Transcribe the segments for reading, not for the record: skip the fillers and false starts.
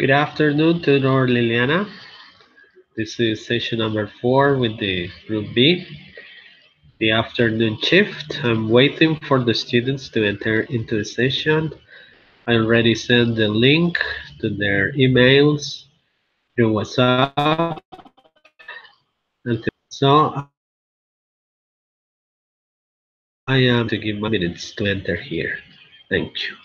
Good afternoon, Tudor Liliana. This is session number 4 with the group B, the afternoon shift. I'm waiting for the students to enter into the session. I already sent the link to their emails through WhatsApp. So I am to give my minutes to enter here. Thank you.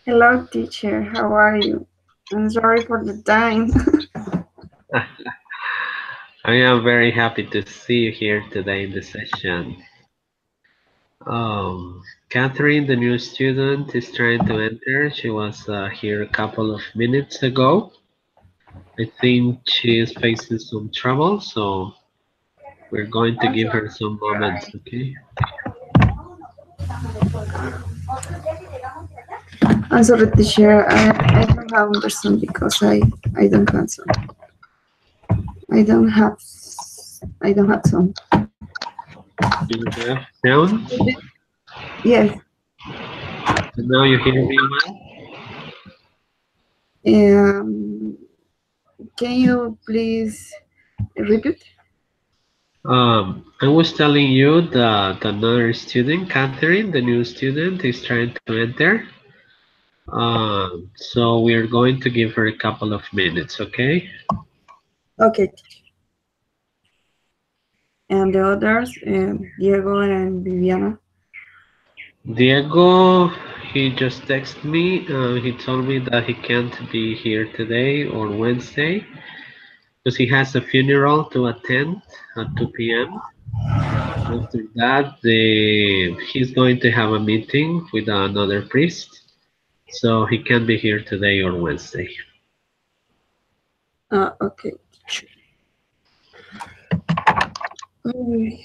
Hello, teacher. How are you? I'm sorry for the time. I am very happy to see you here today in the session. Catherine, the new student, is trying to enter. She was here a couple of minutes ago. I think she is facing some trouble, so we're going to I'm give sorry, her some teacher. moments, okay? I'm sorry, teacher. I don't have understand because I don't have some. I don't have. I don't have some. You have sound? Yes. And now you hear me well? Um. Can you please repeat? I was telling you that another student, Catherine, the new student, is trying to enter. So we are going to give her a couple of minutes, okay? Okay, teacher. And the others, Diego and Viviana. Diego, he just texted me. He told me that he can't be here today or Wednesday because he has a funeral to attend at 2 p.m. After that, he's going to have a meeting with another priest, so he can't be here today or Wednesday. Okay, teacher. Mm.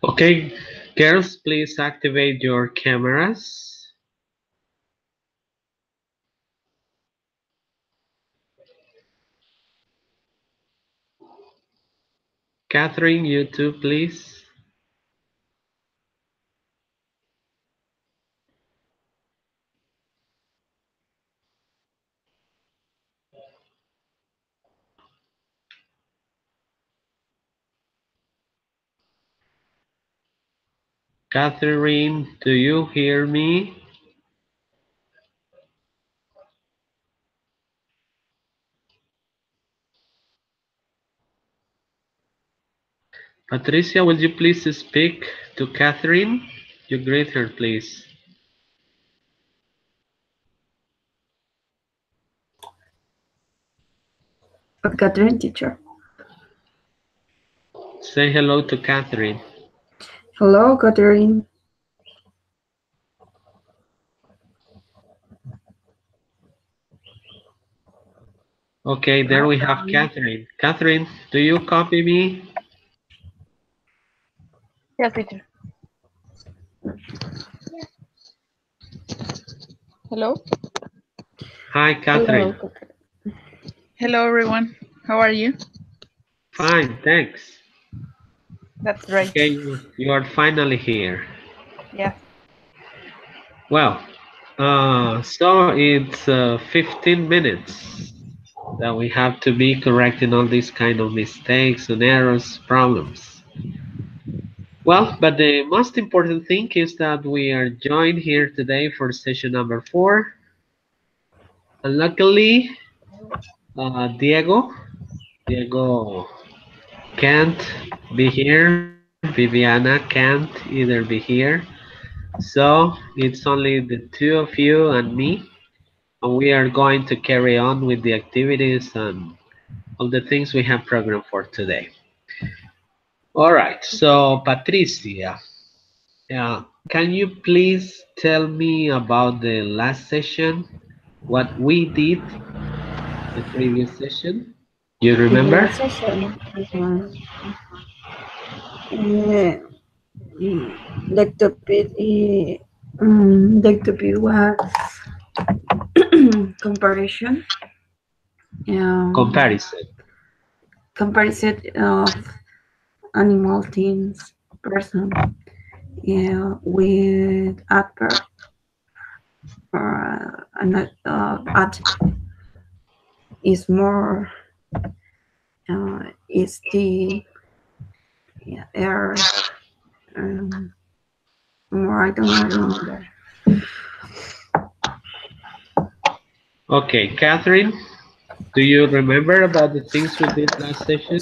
Okay, girls, please activate your cameras. Catherine, you too, please. Catherine, do you hear me? Patricia, will you please speak to Catherine? You greet her, please. Catherine, teacher. Say hello to Catherine. Hello, Catherine. Okay, there we have Catherine. Catherine, do you copy me? Yes, teacher. Hello. Hi, Catherine. Hello. Hello, everyone. How are you? Fine, thanks. That's great. Okay, you are finally here. Yes. Well, so it's 15 minutes that we have to be correcting all these kind of mistakes and errors, problems. Well, but the most important thing is that we are joined here today for session number 4. And luckily, Diego can't be here. Viviana can't either be here. So it's only the two of you and me. And we are going to carry on with the activities and all the things we have programmed for today. All right, so Patricia, can you please tell me about the last session, what we did the previous session? You In the remember? last session, the topic was comparison. Um, Comparison. Comparison of animal things person with adverb or adjective is more is the air more I don't remember. Okay, Catherine, do you remember about the things we did last session?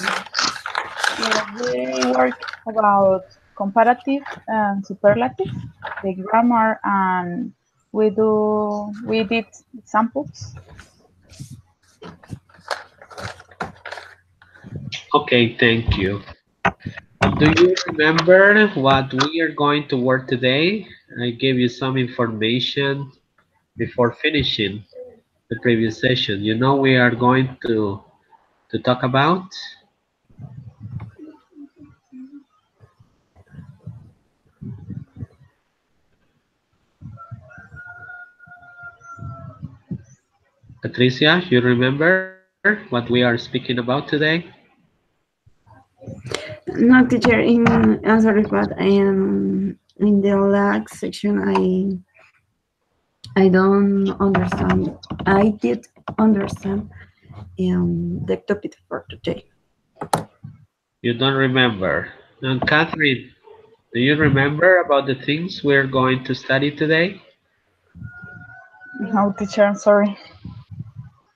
We work about comparative and superlative, the grammar, and we did examples. Okay, thank you. Do you remember what we are going to work today? I gave you some information before finishing the previous session. You know we are going to talk about? Patricia, you remember what we are speaking about today? No, teacher. I'm sorry, but I am in the last section. I don't understand. I did understand the topic for today. You don't remember. And Catherine, do you remember about the things we're going to study today? No, teacher, I'm sorry.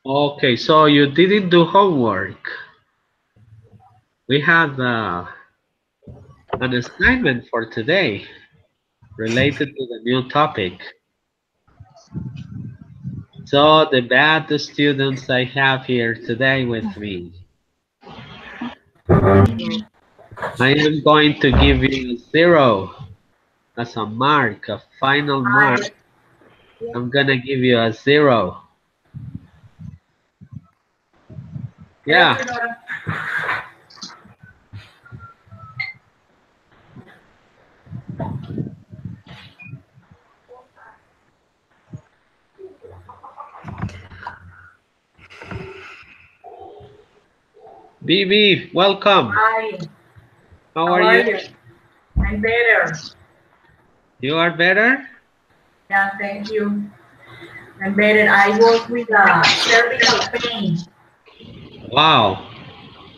Okay, so you didn't do homework. We have an assignment for today related to the new topic. So the bad students I have here today with me, I am going to give you 0 as a mark, a final mark. I'm gonna give you a 0. Yeah. BB, welcome. Hi, How how are are you? you? I'm better. You are better? Yeah, thank you. I'm better. I was with cervical pain. Wow,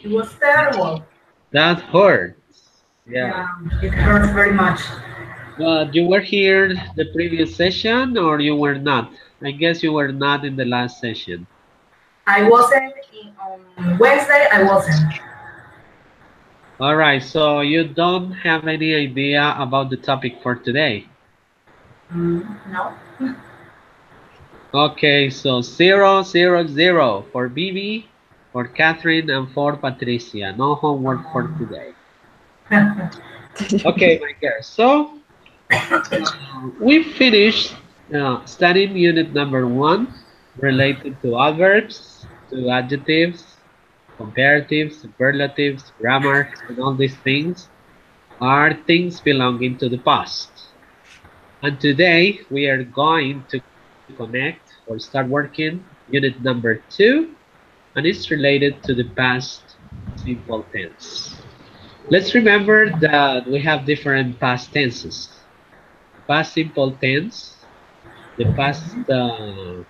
It was terrible. that hurts. Yeah. Yeah, it hurts very much. But you were here the previous session or you were not? I guess you were not in the last session. I wasn't on Wednesday. I wasn't. All right, so you don't have any idea about the topic for today. No. Okay, so 000 for BB, for Catherine, and for Patricia. No homework for today. Okay, my girls. So we finished studying unit number 1 related to adverbs, to adjectives, comparatives, superlatives, grammar, and all these things are things belonging to the past. And today we are going to connect or start working unit number 2, and it's related to the past simple tense. Let's remember that we have different past tenses. Past simple tense, the past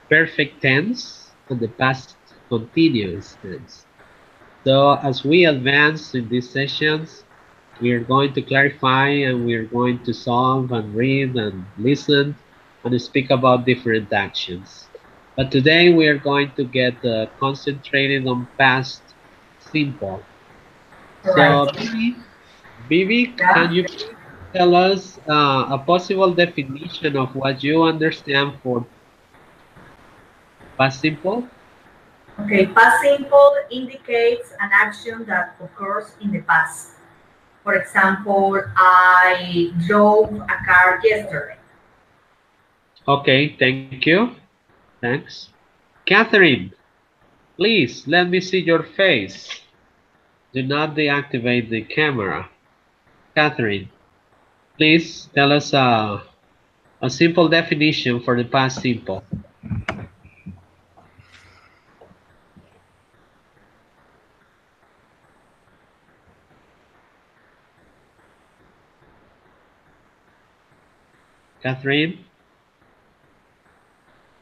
perfect tense, and the past continuous tense. So as we advance in these sessions, we are going to clarify and we are going to solve and read and listen and speak about different actions. But today we are going to get concentrated on past simple. Right. So Bibi, can Yeah. you please tell us a possible definition of what you understand for past simple? Okay. Past simple indicates an action that occurs in the past. For example, I drove a car yesterday. Okay, thank you. Thanks. Catherine, please let me see your face. Do not deactivate the camera. Catherine, please tell us a simple definition for the past simple. Catherine?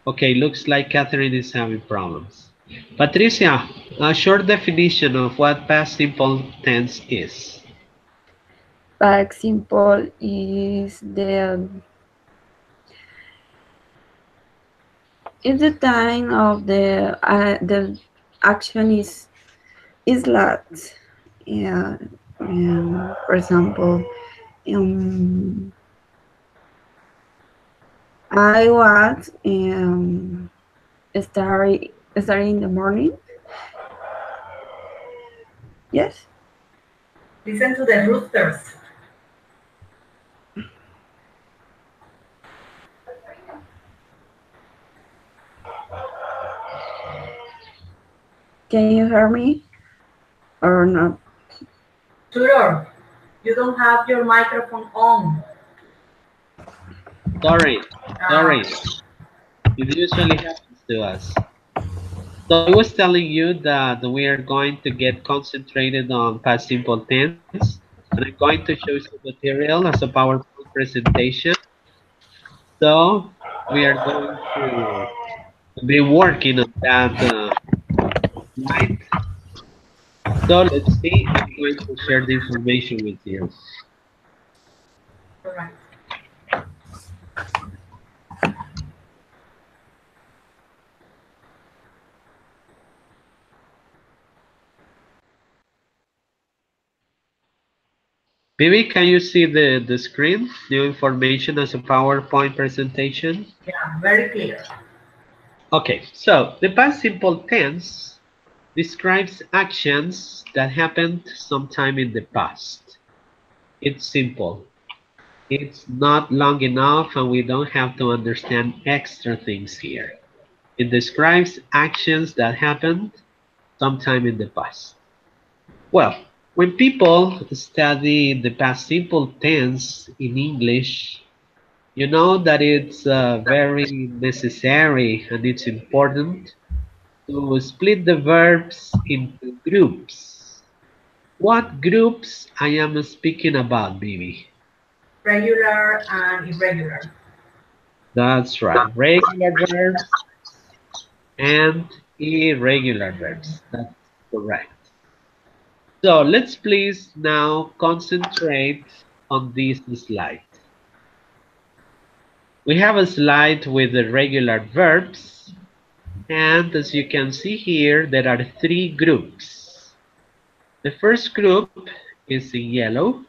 Okay, looks like Catherine is having problems. Patricia, a short definition of what past simple tense is. Past simple is the time of the action is last. Yeah. For example, um, I was starting in the morning. Yes. Listen to the roosters. Can you hear me or not? Tudor, you don't have your microphone on. Sorry, Uh, sorry. It usually happens to us. So I was telling you that we are going to get concentrated on past simple tense, and I'm going to show some material as a PowerPoint presentation. So we are going to be working on that slide. So let's see. I'm going to share the information with you. all right. Maybe can you see the screen, new information as a PowerPoint presentation? Yeah, very clear. Okay, so the past simple tense describes actions that happened sometime in the past. It's simple. It's not long enough and we don't have to understand extra things here. It describes actions that happened sometime in the past. Well, when people study the past simple tense in English, you know that it's very necessary and it's important to split the verbs into groups. What groups I am speaking about, Bibi? Regular and irregular. That's right. Regular verbs and irregular verbs. That's correct. So let's please now concentrate on this slide. We have a slide with the regular verbs, and as you can see here, there are three groups. The first group is in yellow.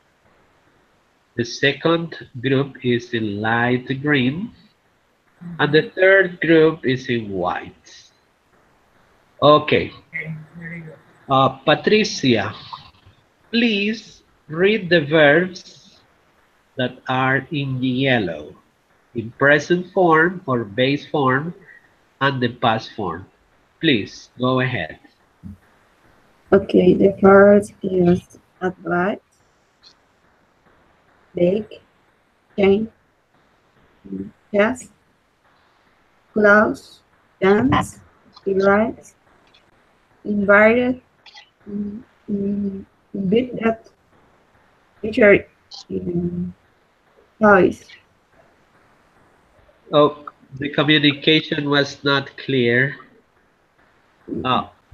The second group is in light green. And the third group is in white. Okay. Okay, very good. Patricia, please read the verbs that are in yellow, in present form or base form, and the past form. Please, go ahead. Okay, the first is advise, bake, change, yes, close, dance, invite, invited, invited, teacher, toys. Oh, the communication was not clear.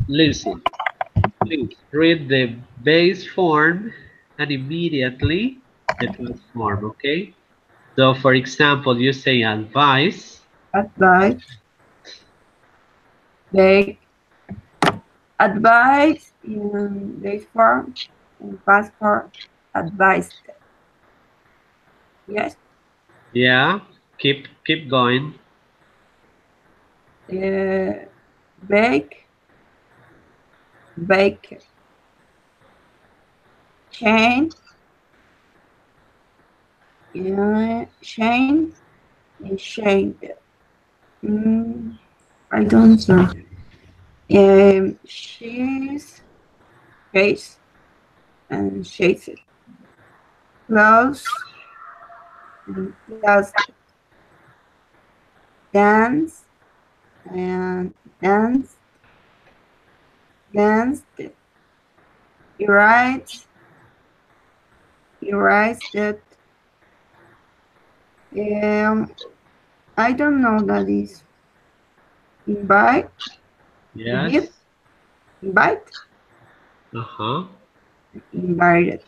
Listen, please read the base form and immediately the past form, okay? So for example, you say advice. Advice, bake, advice in this form, and passport, advised. Yes, Yeah, keep going. bake, bake, chain, chain, and shade. I don't know. She's face and shades it. Close, close, dance, and dance, danced. Erase, erased it. Um, I don't know that is invite, give, Yes. invite, Uh-huh. invited,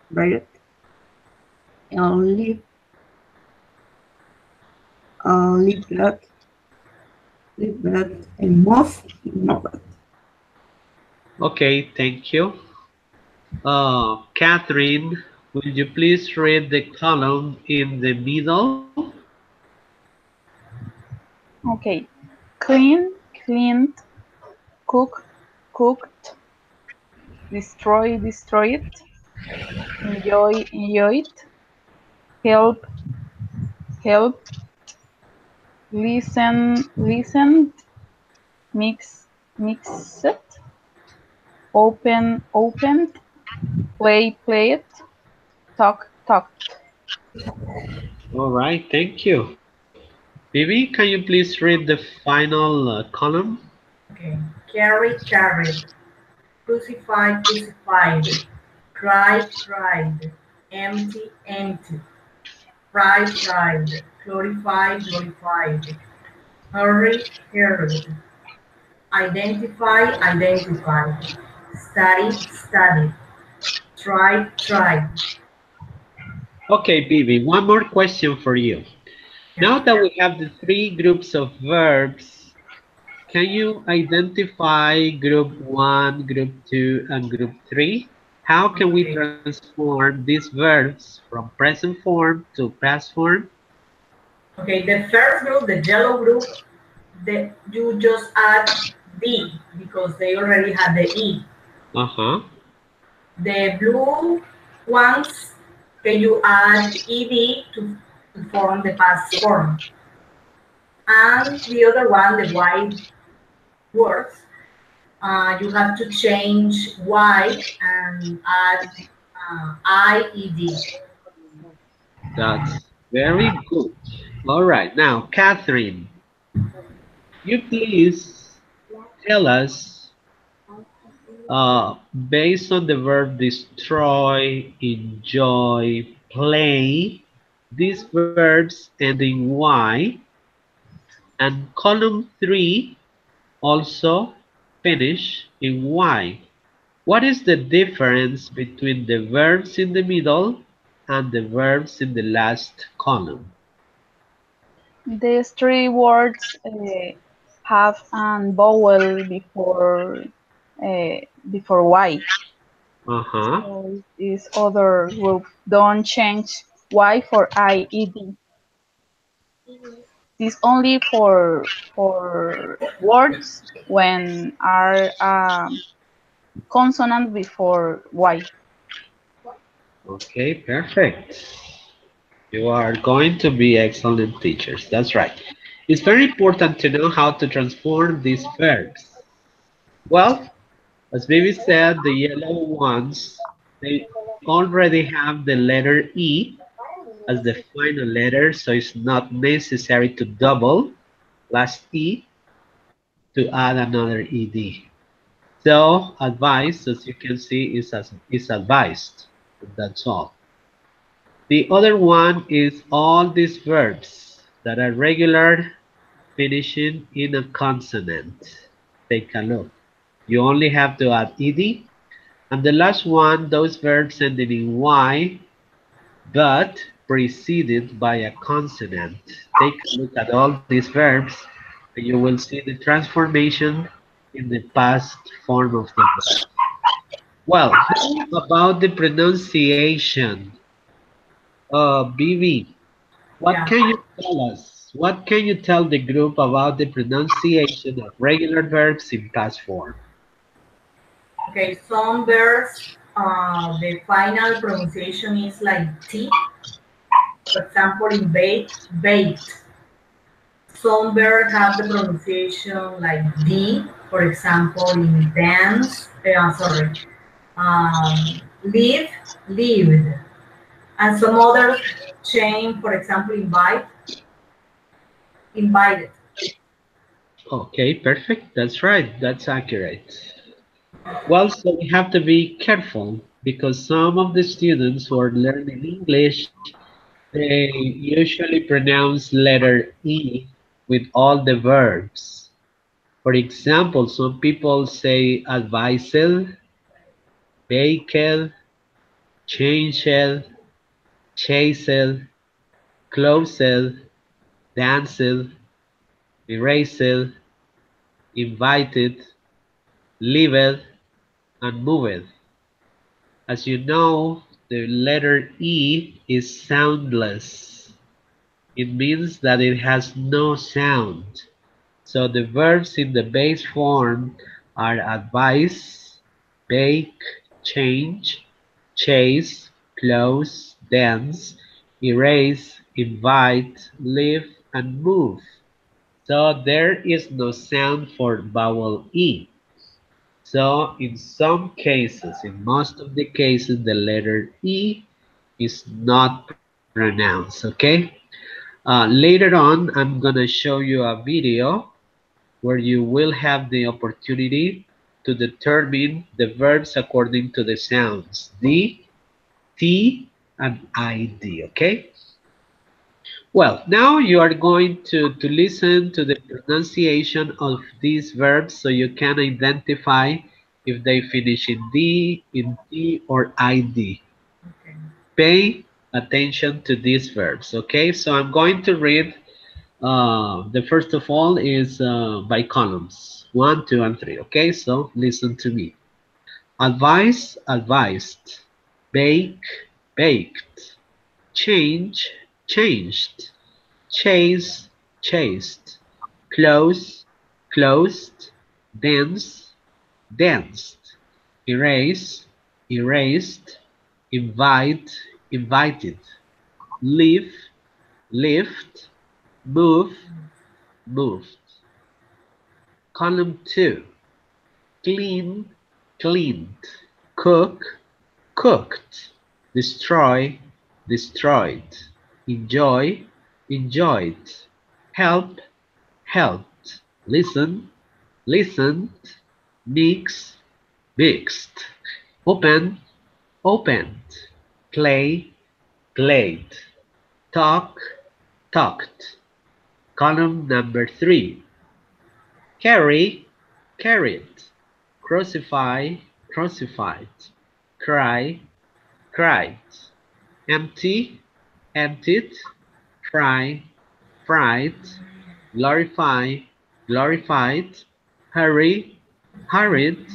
invited, and leave that, and move. Okay, thank you. Catherine, will you please read the column in the middle? Okay. Clean, cleaned, cook, cooked, destroy, destroyed, enjoy, enjoyed, help, helped, listen, listened, mix, mixed, open, opened, play, played, talk, talked. All right, thank you. Bibi, can you please read the final column? Okay. Carry, carried. Crucify, crucified. Cry, cried. Empty, empty. Pride, fried. Glorify, glorified. Hurry, hurried. Identify, identified. Study, studied. Try, tried. Okay, Bibi, one more question for you. Yeah. Now that we have the three groups of verbs, can you identify group 1, group 2, and group 3? How can we Okay. transform these verbs from present form to past form? Okay, the first group, the yellow group, you just add D because they already had the E. Uh-huh. The blue ones, okay, you add ED to form the past form. And the other one, the white words, you have to change Y and add IED. That's very good. All right, now, Catherine, you please tell us, based on the verb destroy, enjoy, play, these verbs end in Y, and column 3 also finish in Y. What is the difference between the verbs in the middle and the verbs in the last column? These three words have an vowel uh, before Y. Uh-huh. So this other group don't change Y for IED. This only for words when are consonant before Y. Okay, perfect. You are going to be excellent teachers. That's right. It's very important to know how to transform these verbs. Well, as Baby said, the yellow ones, they already have the letter E as the final letter, so it's not necessary to double last E to add another ED. So advice, as you can see, is advised. That's all. The other one is all these verbs that are regular finishing in a consonant. Take a look. You only have to add ed. And the last one, those verbs ending in y, but preceded by a consonant. Take a look at all these verbs, and you will see the transformation in the past form of the verb. Well, now about the pronunciation. BB, what Yeah. can you tell us? What can you tell the group about the pronunciation of regular verbs in past form? Okay, some verbs, the final pronunciation is like T. For example, in bake, baked. Some verbs have the pronunciation like D. For example, in dance, live, lived. And some others change, for example, invite, invited. Okay, perfect. That's right. That's accurate. Well, so we have to be careful because some of the students who are learning English, they usually pronounce letter E with all the verbs. For example, some people say advisel, bakel, changel, chasel, closel, dancel, erasel, invited, lived, and moved. As you know, the letter E is soundless. It means that it has no sound. So the verbs in the base form are advise, bake, change, chase, close, dance, erase, invite, live, and move. So there is no sound for vowel E. So in some cases, in most of the cases, the letter E is not pronounced, okay? Later on, I'm gonna show you a video where you will have the opportunity to determine the verbs according to the sounds D, T, and ID, okay? Well, now you are going to listen to the pronunciation of these verbs so you can identify if they finish in D, in T, or ID. Okay. Pay attention to these verbs, okay? So I'm going to read, the first of all is by columns, 1, 2, and 3, okay? So listen to me. Advise, advised. Bake, baked. Change, changed. Chase, chased. Close, closed. Dance, danced. Erase, erased. Invite, invited. Live, lived. Move, moved. Column 2. clean, cleaned, cook, cooked, destroy, destroyed, enjoy, enjoyed, help, helped, listen, listened, mix, mixed, open, opened, play, played, talk, talked. Column number 3. Carry, carried, crucify, crucified, cry, cried, empty, emptied, fry, fried, glorify, glorified, hurry, hurried,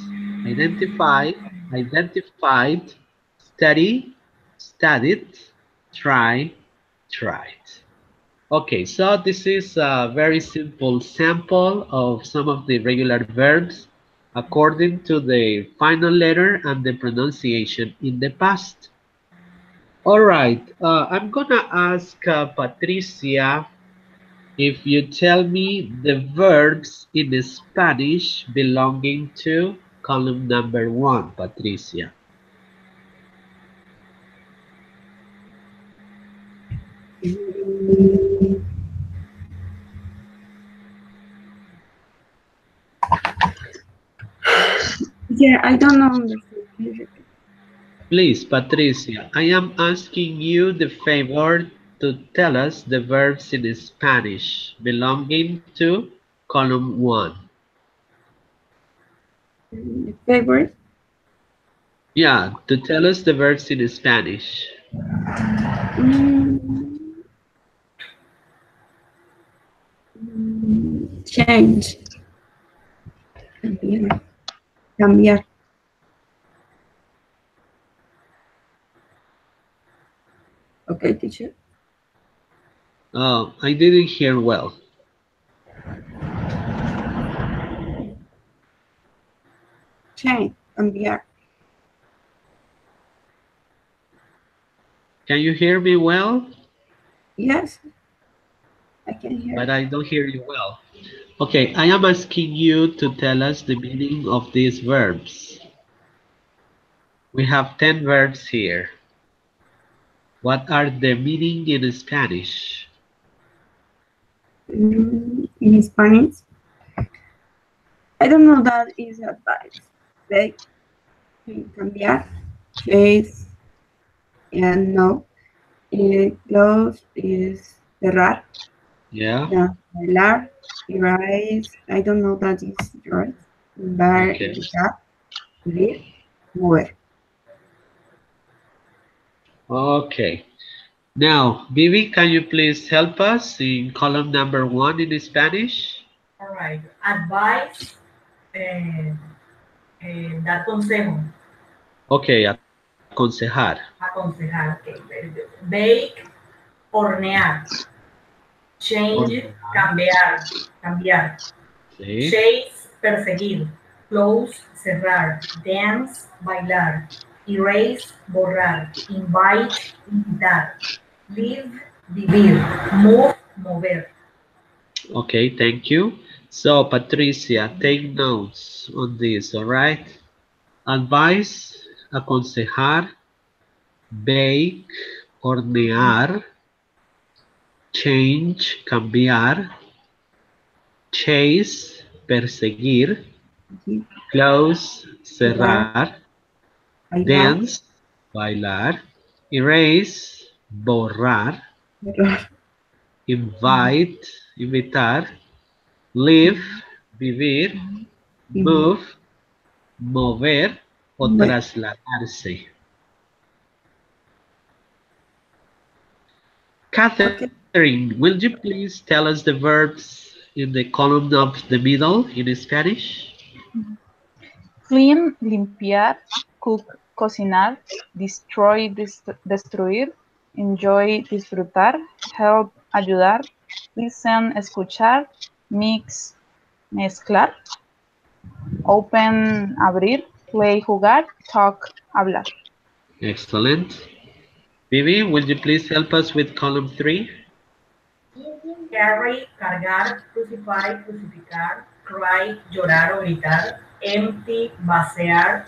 identify, identified, study, studied, try, tried. Okay, so this is a very simple sample of some of the regular verbs according to the final letter and the pronunciation in the past. All right, I'm gonna ask Patricia if you tell me the verbs in Spanish belonging to column number 1, Patricia. Yeah, I don't understand. Can you repeat? Please, Patricia, I am asking you the favor to tell us the verbs in Spanish belonging to column 1. Favorite? Yeah, to tell us the verbs in Spanish. Change. Cambiar. Cambiar. Okay, teacher. I didn't hear well. Change. Cambiar. Can you hear me well? Yes, I can hear. But I don't hear you well. Okay, I am asking you to tell us the meaning of these verbs. We have 10 verbs here. What are the meaning in Spanish? In Spanish, I don't know that is advice. Like, cambiar, chase, and no. Close is cerrar. Yeah. Bailar, erase, I don't know that is yours. Bar, Okay. gritar, leer, mover. Okay. Now, Vivi, can you please help us in column number 1 in Spanish? All right. Advice, dar consejo. Okay, aconsejar. Aconsejar. Okay, very good. Bake, hornear. Change, cambiar. Cambiar. Sí. Chase, perseguir. Close, cerrar. Dance, bailar. Erase, borrar. Invite, invitar. Live, vivir. Move, mover. Okay, thank you. So, Patricia, take notes on this, all right? Advice, aconsejar, bake, hornear, change, cambiar, chase, perseguir, close, cerrar, Bailar, dance, bailar, erase, borrar, cerrar, invite, invitar, live, vivir, move, mover o mover. trasladarse. Okay. Catherine, will you please tell us the verbs in the column of the middle in Spanish? Clean, limpiar, cook, cocinar, destroy, destruir, enjoy, disfrutar, help, ayudar, listen, escuchar, mix, mezclar, open, abrir, play, jugar, talk, hablar. Excellent. Vivi, will you please help us with column 3? Carry, cargar, crucify, crucificar, cry, llorar o gritar, empty, vaciar,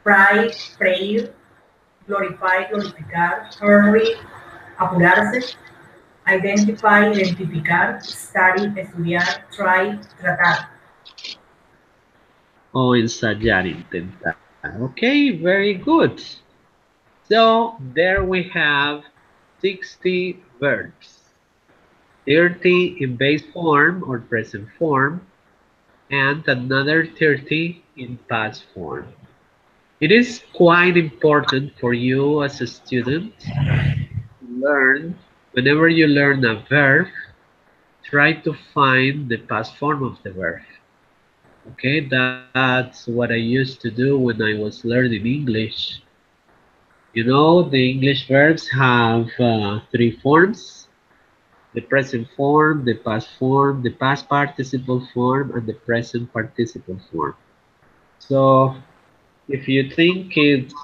fry, freír, glorify, glorificar, hurry, apurarse, identify, identificar, study, estudiar, try, tratar. O ensayar, intentar. Okay, very good. So there we have 60 verbs. 30 in base form or present form, and another 30 in past form. It is quite important for you as a student to learn, whenever you learn a verb, try to find the past form of the verb. Okay, that's what I used to do when I was learning English. You know, the English verbs have three forms: the present form, the past form, the past participle form, and the present participle form. So if you think it's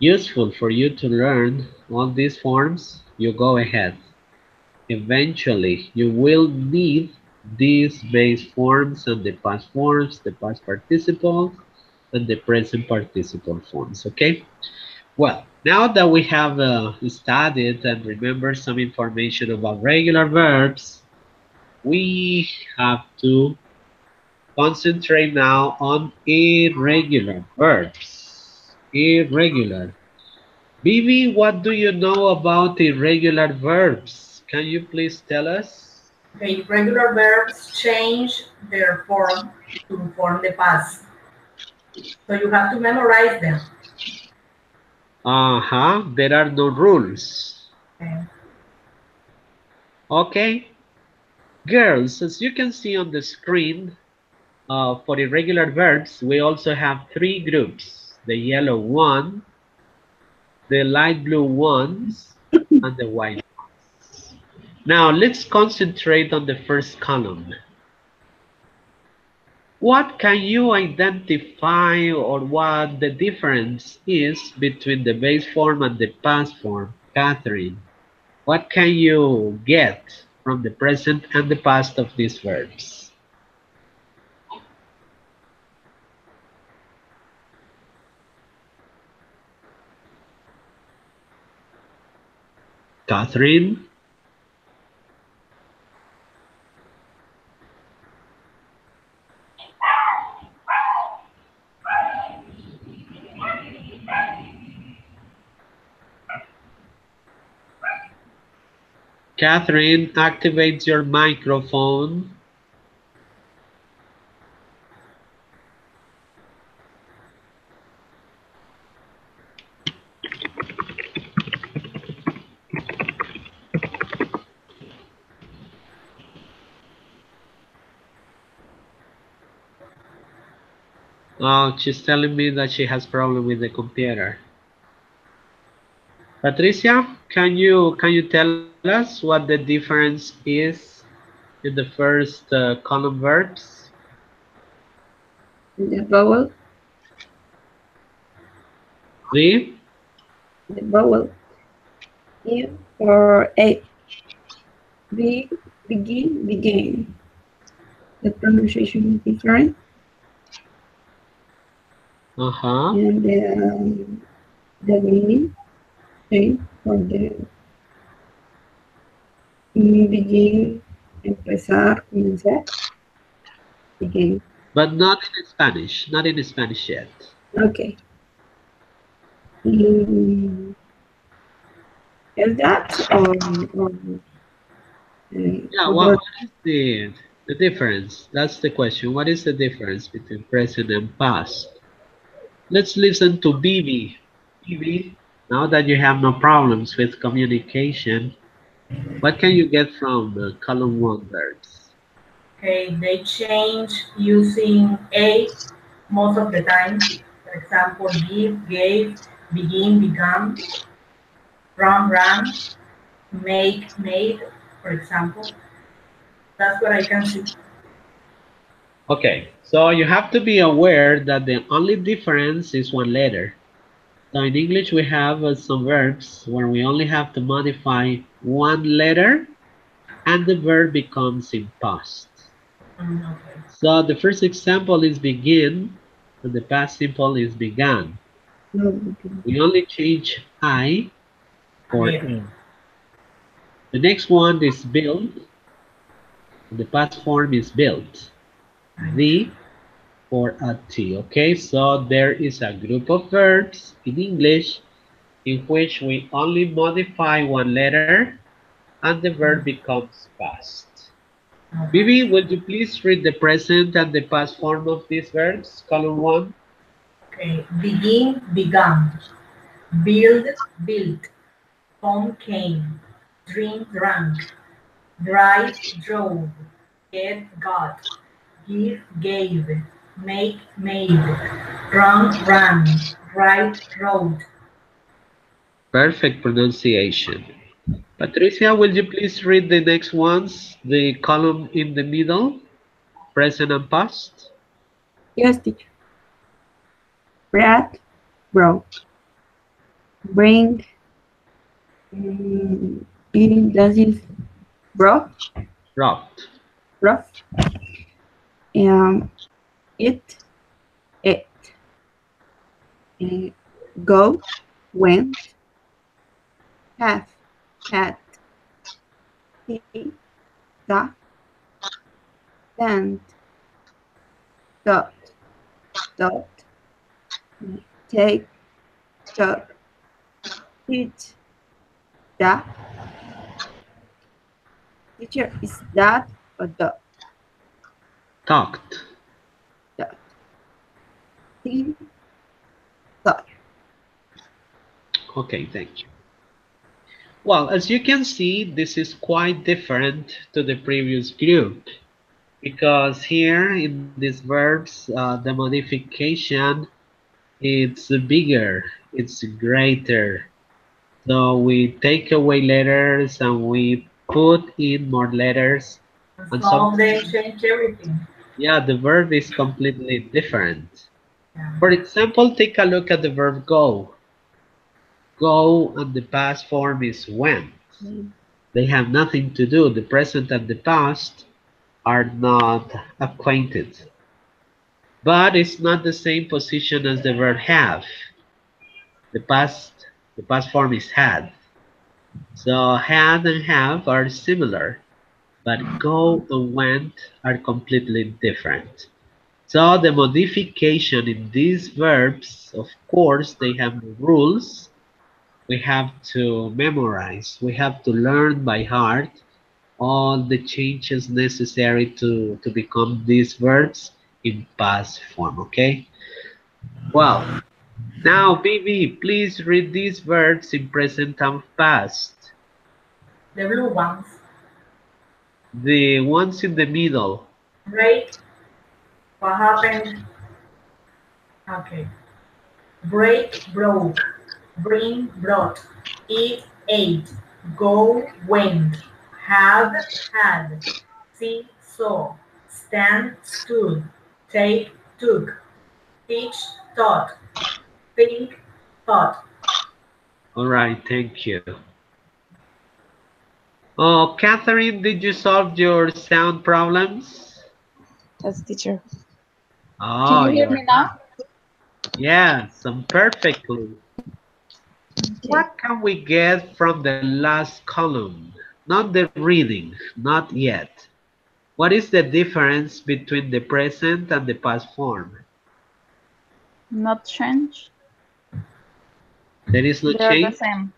useful for you to learn all these forms, you go ahead. Eventually, you will need these base forms and the past forms, the past participles, and the present participle forms, okay? Well, now that we have studied and remembered some information about regular verbs, we have to concentrate now on irregular verbs. Irregular. Bibi, what do you know about irregular verbs? Can you please tell us? Okay, regular verbs change their form to form the past. So you have to memorize them. Uh-huh, there are no rules. Okay. Okay. Girls, as you can see on the screen, for irregular verbs, we also have three groups: the yellow one, the light blue ones, and the white ones. Now, let's concentrate on the first column. What can you identify, or what the difference is between the base form and the past form? Catherine, what can you get from the present and the past of these verbs? Catherine? Catherine, activate your microphone. Oh, she's telling me that she has problem with the computer. Patricia, can you tell us what the difference is in the first column verbs? The vowel, The the vowel, E or A, B, begin, begin. The pronunciation is different, uh-huh. and the meaning same for the begin, empezar, comenzar, begin. But not in Spanish, not in Spanish yet. Okay. Mm, is that Yeah, what about is the difference? That's the question. What is the difference between present and past? Let's listen to Bibi. Bibi, now that you have no problems with communication, what can you get from the column one verbs? Okay, they change using a most of the time. For example, give, gave, begin, began, run, ran, make, made, for example. That's what I can see. Okay, so you have to be aware that the only difference is one letter. So in English we have some verbs where we only have to modify one letter and the verb becomes in past. Okay. So the first example is begin, and the past simple is began. No. We only change I for Again. A. The next one is build, and the past form is built. The for a T. Okay, so there is a group of verbs in English in which we only modify one letter and the verb becomes past. Vivi, will you please read the present and the past form of these verbs? Column 1. Okay. Begin, began. Build, built. Come, came. Drink, drank. Drive, drove. Get, got. Give, gave. Make, made. Run, ran. Write, wrote. Perfect pronunciation. Patricia, will you please read the next ones? The column in the middle, present and past. Yes, teacher. Brad, brought. Bring, that is brought, Brought. brought. Um, it, ate. Uh, go, went. Have, had. He, got. Stand, got. Dot. Take, took. Teach, that. Teacher, is that or dot? Talked. Dot. Think, thought. Okay, thank you. Well, as you can see, this is quite different to the previous group because here in these verbs, the modification it's bigger, it's greater. So we take away letters and we put in more letters, and Some they sometimes, change everything. yeah, the verb is completely different. Yeah. For example, take a look at the verb go. Go and the past form is went. They have nothing to do. The present and the past are not acquainted. But it's not the same position as the verb have. The past, the past form is had. So had and have are similar, but go and went are completely different. So the modification in these verbs, of course, they have rules. We have to memorize. We have to learn by heart all the changes necessary to become these verbs in past form, okay? Well, now, Vivi, please read these verbs in present and past. The blue ones. The ones in the middle. Break. What happened? Okay. Break, broke. Bring, brought. Eat, ate. Go, went. Have, had. See, saw. Stand, stood. Take, took. Teach, taught. Think, thought. All right, thank you. Oh, Catherine, did you solve your sound problems? Yes, teacher. Can Oh, you hear you're me now? not. Yes, perfectly. Okay. What can we get from the last column? Not the reading, not yet. What is the difference between the present and the past form? Not change. There is no They're the change. same.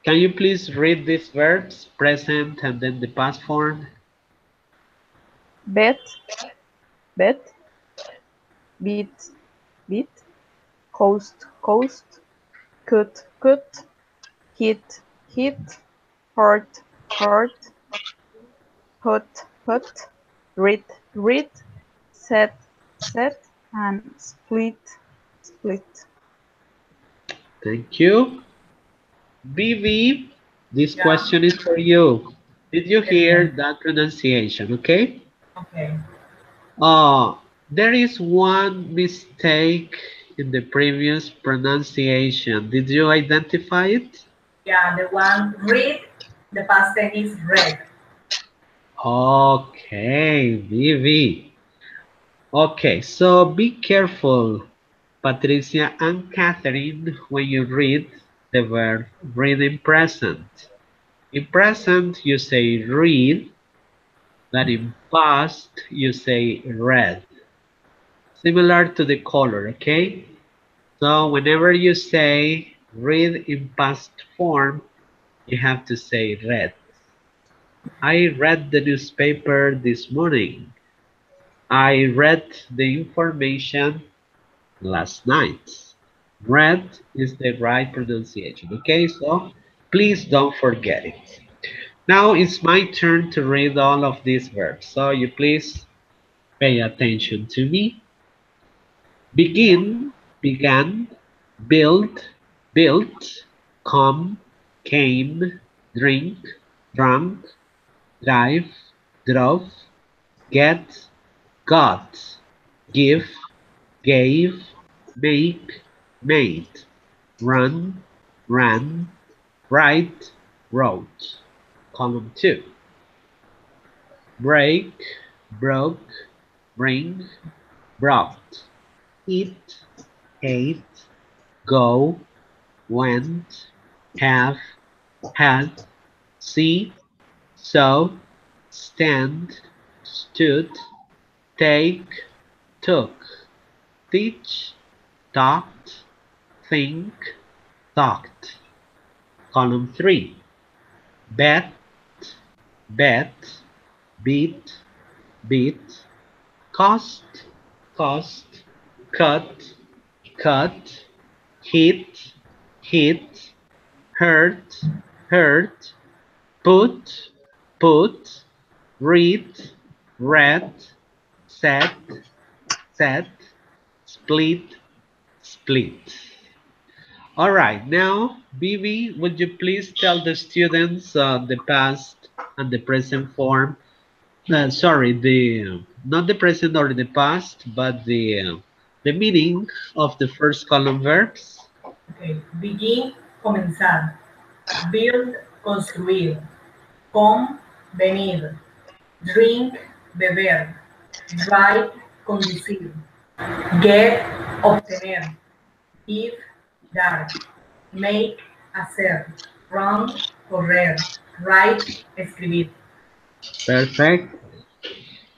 Can you please read these verbs, present and then the past form? Bet, bet, beat, beat, coast, coast, cut, cut, hit, hit, hurt, hurt, put, put, read, read, set, set, and split, split. Thank you. BV, this Yeah. question is for you. Did you Yes, hear ma'am. that pronunciation? Okay. Okay. There is one mistake in the previous pronunciation. Did you identify it? Yeah, the one read. The past tense is read. Okay, Vivi. Okay, so be careful, Patricia and Catherine, when you read the verb read in present. In present, you say read, but in past, you say read. Similar to the color, okay? So whenever you say read in past form, you have to say read. I read the newspaper this morning. I read the information last night. Read is the right pronunciation, okay? So please don't forget it. Now it's my turn to read all of these verbs. So you please pay attention to me. Begin, began, build, built, come, came, drink, drank, drive, drove, get, got, give, gave, make, made, run, ran, write, wrote. Column 2. Break, broke, bring, brought. Eat, ate, go, went, have, had, see, saw, stand, stood, take, took, teach, taught, think, talked. Column 3. Bet, bet, beat, beat, cost, cost, cut, cut, hit, hit, hurt, hurt, put, put, read, read, set, set, split, split. All right, now, Bibi, would you please tell the students the past and the present form? Sorry, the not the present or the past, but the meaning of the first column verbs. Okay. Begin, comenzar. Build, construir. Come, venir. Drink, beber. Drive, conducir. Get, obtener. Give, dar. Make, hacer. Run, correr. Write, escribir. Perfect.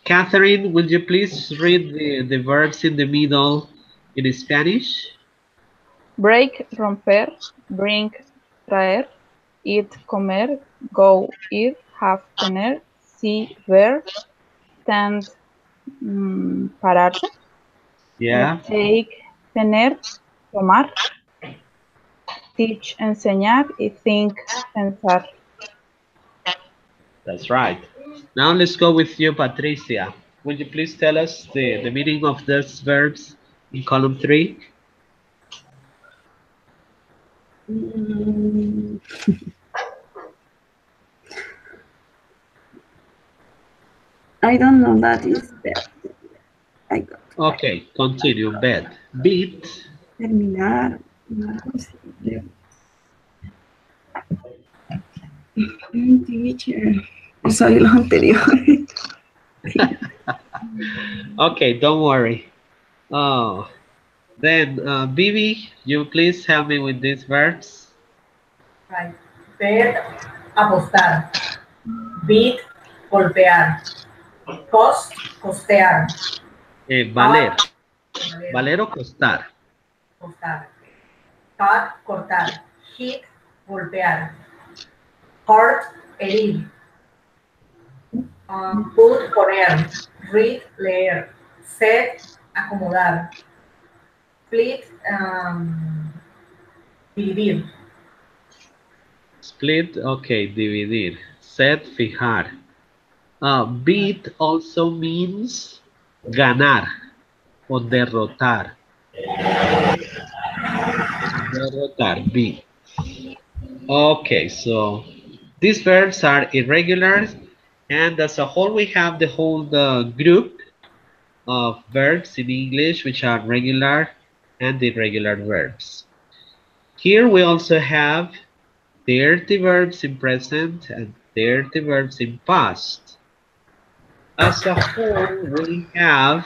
Catherine, would you please read the verbs in the middle in Spanish? Break, romper, bring, traer, eat, comer, go, ir, have, tener, see, ver, stand, pararse, Yeah, take, tener, tomar, teach, enseñar, y think, pensar. that's right. Now let's go with you, Patricia. Would you please tell us the meaning of these verbs in column 3? Mm, I don't know that is there. I got Okay, continue. Bed. Beat. terminar. No, posible. Teacher. Soy los anteriores. Okay, don't worry. Oh, then Bibi, you please help me with these verbs. Right. Bet, apostar. Beat, golpear. Cost, costear. Valer. Cut, valer, Valer o costar. costar. Cut, cortar. Hit, golpear. Hurt, herir. Put, poner. Read, leer. Set, acomodar. Split, dividir. Split, okay, dividir. Set, fijar. Beat also means ganar o derrotar. Derrotar, beat. Okay, so these verbs are irregular, and as a whole, we have the whole group of verbs in English, which are regular and irregular verbs. Here we also have 30 verbs in present and 30 verbs in past. As a whole, we have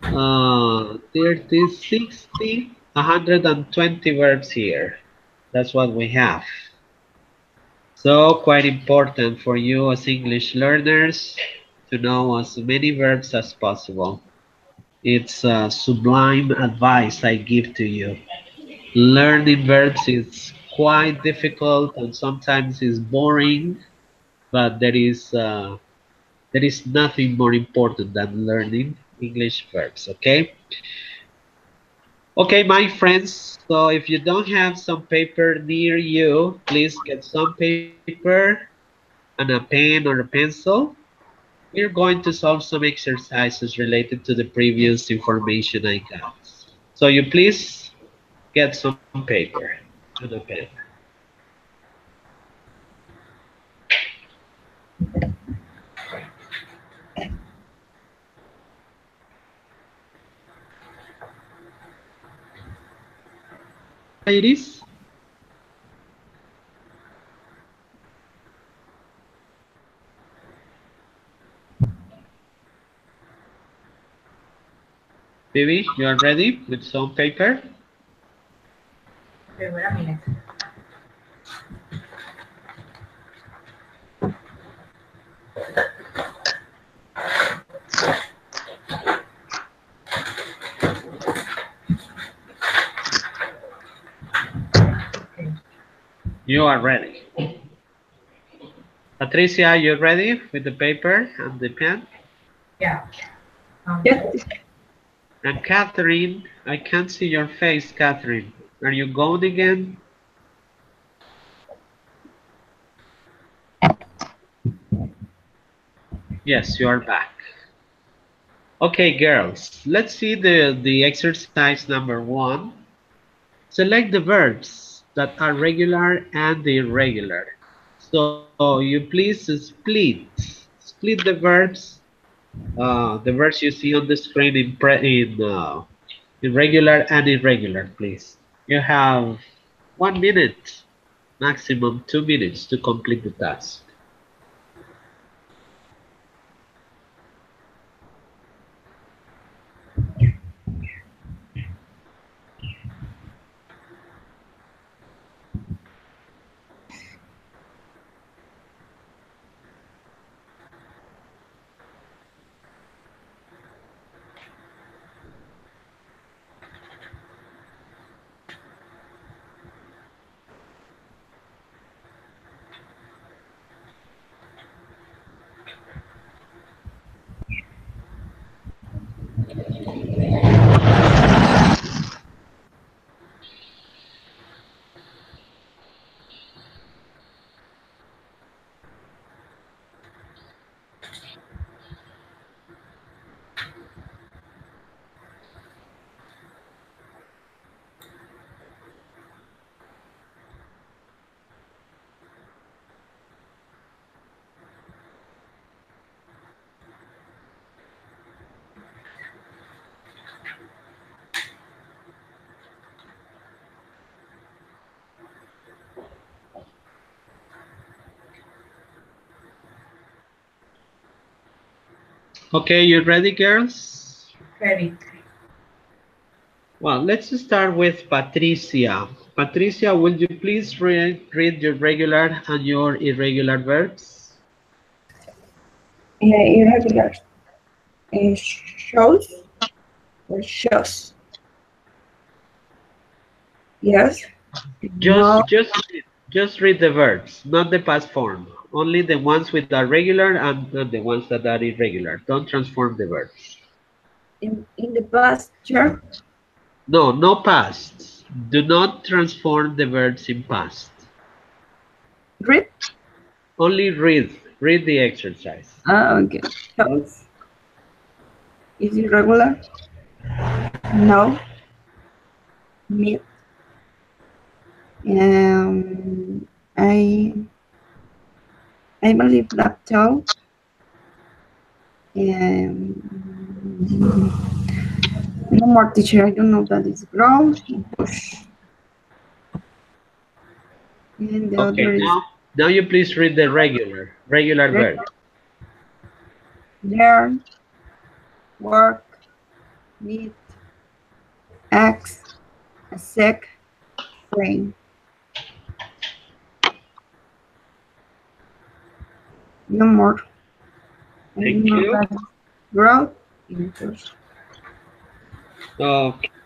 30, 60, 120 verbs here. That's what we have. So quite important for you as English learners to know as many verbs as possible. It's a sublime advice I give to you. Learning verbs is quite difficult and sometimes is boring, but there is nothing more important than learning English verbs, okay? Okay, my friends, so if you don't have some paper near you, please get some paper and a pen or a pencil. We're going to solve some exercises related to the previous information I got. So you please get some paper and a pen. Ladies? Vivi, you are ready with some paper? Okay, wait a minute. Okay. You are ready. Patricia, you ready with the paper and the pen? Yeah. Yes. And Catherine, I can't see your face, Catherine. Are you gone again? Yes, you are back. Okay, girls, let's see the exercise number 1. Select the verbs that are regular and irregular. So you please split the verbs you see on the screen in regular and irregular, please. You have 1 minute, maximum 2 minutes to complete the task. Okay, you ready, girls? Ready. Well, let's start with Patricia. Patricia, will you please read your regular and your irregular verbs? Irregular. Shows or shows. Yes. No. Just read the verbs, not the past form. Only the ones with are regular and the ones that are irregular. Don't transform the verbs. In the past, sure. No, no past. Do not transform the verbs in past. Read. Only read. Read the exercise. Okay. Shows. Is irregular? No. Meet. I believe laptop. No more teacher. I don't know that is grow. Push. And the Okay, other is now you please read the regular verb. learn, work, meet, ask, accept, train. No more. Thank you. Growth, interest.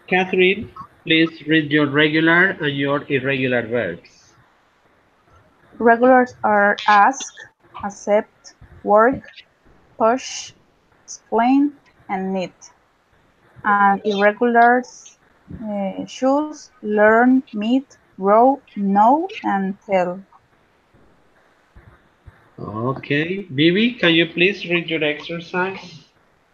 Catherine, please read your regular and your irregular verbs. Regulars are ask, accept, work, push, explain, and need. And irregulars choose, learn, meet, grow, know, and tell. Okay, Vivi, can you please read your exercise?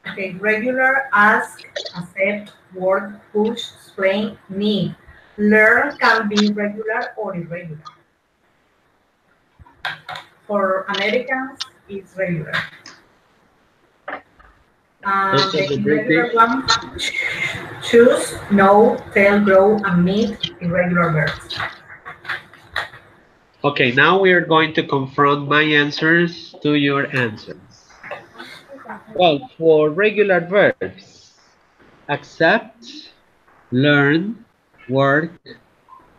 Okay, regular, ask, accept, work, push, explain, need. Learn can be regular or irregular. For Americans, it's regular. And for The the irregular British? ones, choose, know, tell, grow, and meet, irregular verbs. Okay, now we are going to confront my answers to your answers. Well, for regular verbs, accept, learn, work,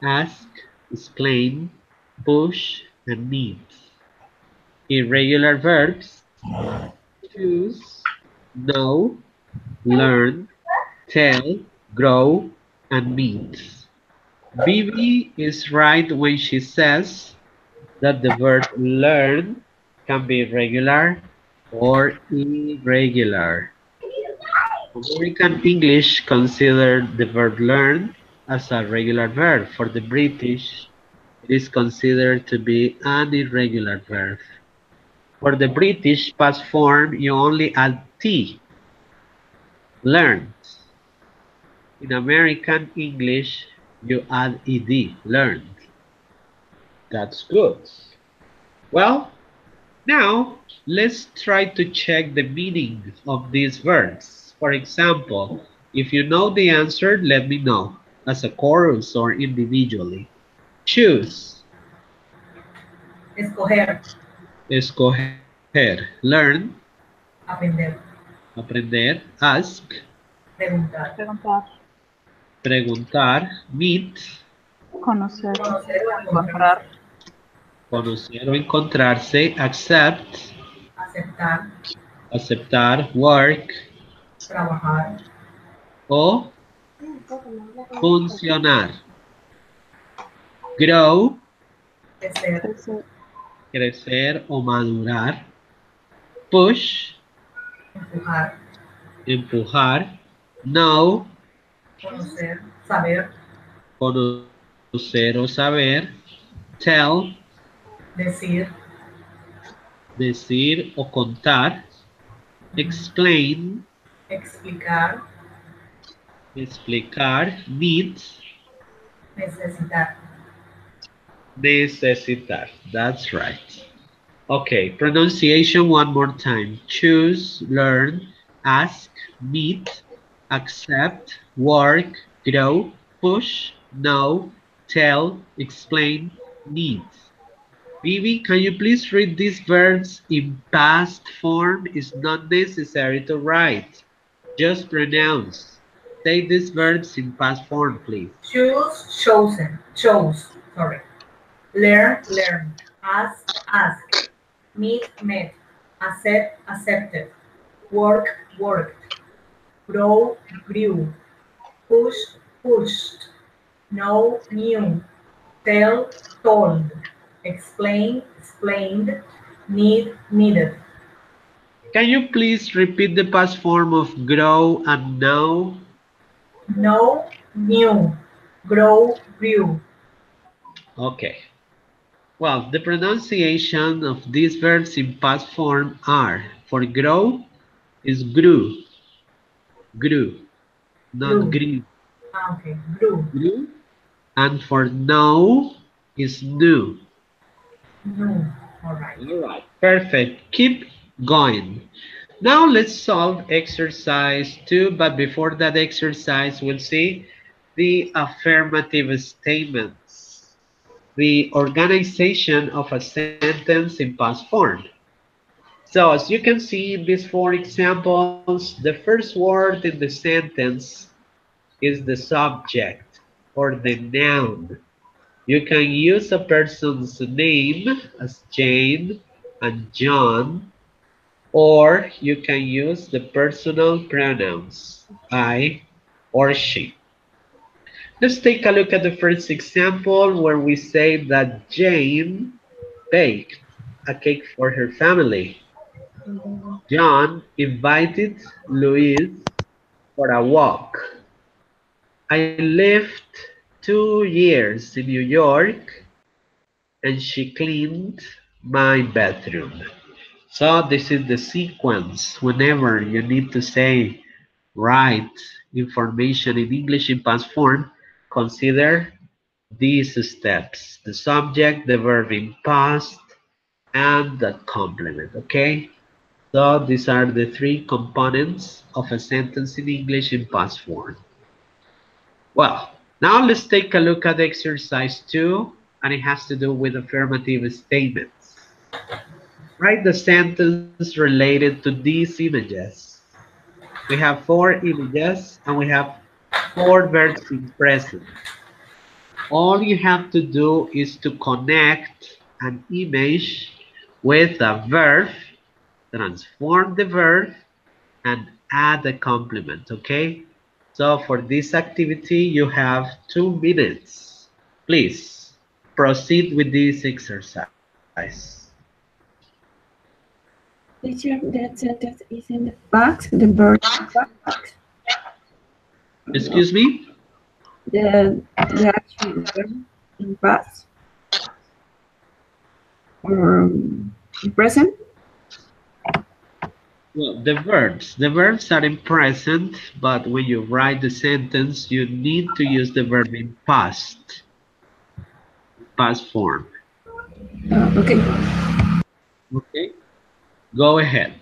ask, explain, push, and meet. Irregular verbs, choose, know, learn, tell, grow, and meet. Bibi is right when she says that the verb learn can be regular or irregular. American English considered the verb learn as a regular verb. For the British, it is considered to be an irregular verb. For the British past form, you only add T, learned. In American English, you add ed, learned. That's good. Well, now let's try to check the meaning of these verbs. For example, if you know the answer, let me know as a chorus or individually. Choose, Escoger, escoger, learn, aprender, aprender, ask, preguntar, Preguntar, preguntar, meet, conocer, conocer o encontrar, encontrarse, conocer o encontrarse, accept, aceptar, aceptar, work trabajar, o funcionar. Grow, crecer, crecer, crecer o madurar. Push, empujar, empujar. Know, conocer, saber, conocer o saber. Tell, decir, decir o contar. Explain, explicar, explicar. Need, necesitar. necesitar. That's right. Okay, pronunciation one more time. Choose, learn, ask, meet, accept, work, grow, push, know, tell, explain, need. Vivi, can you please read these verbs in past form? It's not necessary to write. Just pronounce. Say these verbs in past form, please. Choose, chosen, chose, sorry. Learn, learn. Ask, ask. Meet, met. Accept, accepted. Work, worked. Grow, grew. Push, pushed. Know, knew. Tell, told. Explain, explained. Need, needed. Can you please repeat the past form of grow and know? Know, knew. Grow, grew. Okay. Well, the pronunciation of these verbs in past form are, for grow is grew, grew, not Grew. grew, Okay. Grew. grew. And for know is new. Knew. All right. All right, perfect. Keep going. Now let's solve exercise 2, but before that exercise, we'll see the affirmative statements. the organization of a sentence in past form. So as you can see in these four examples, the first word in the sentence is the subject or the noun. You can use a person's name as Jane and John, or you can use the personal pronouns I or she. Let's take a look at the first example where we say that Jane baked a cake for her family. John invited Louise for a walk. I lived 2 years in New York and she cleaned my bedroom. So this is the sequence. Whenever you need to say write information in English in past form, consider these steps: the subject, the verb in past, and the complement. Okay? So these are the three components of a sentence in English in past form. Well, now let's take a look at exercise 2, and it has to do with affirmative statements. Write the sentence related to these images. We have 4 images and we have 4 verbs in present. All you have to do is to connect an image with a verb, transform the verb, and add a complement, okay? So for this activity, you have 2 minutes. Please proceed with this exercise. Teacher, that sentence is in the past, the verb past. Excuse me? The action verb in past or in present. Well, the verbs are in present, but when you write the sentence, you need to use the verb in past form. Okay. Okay, go ahead.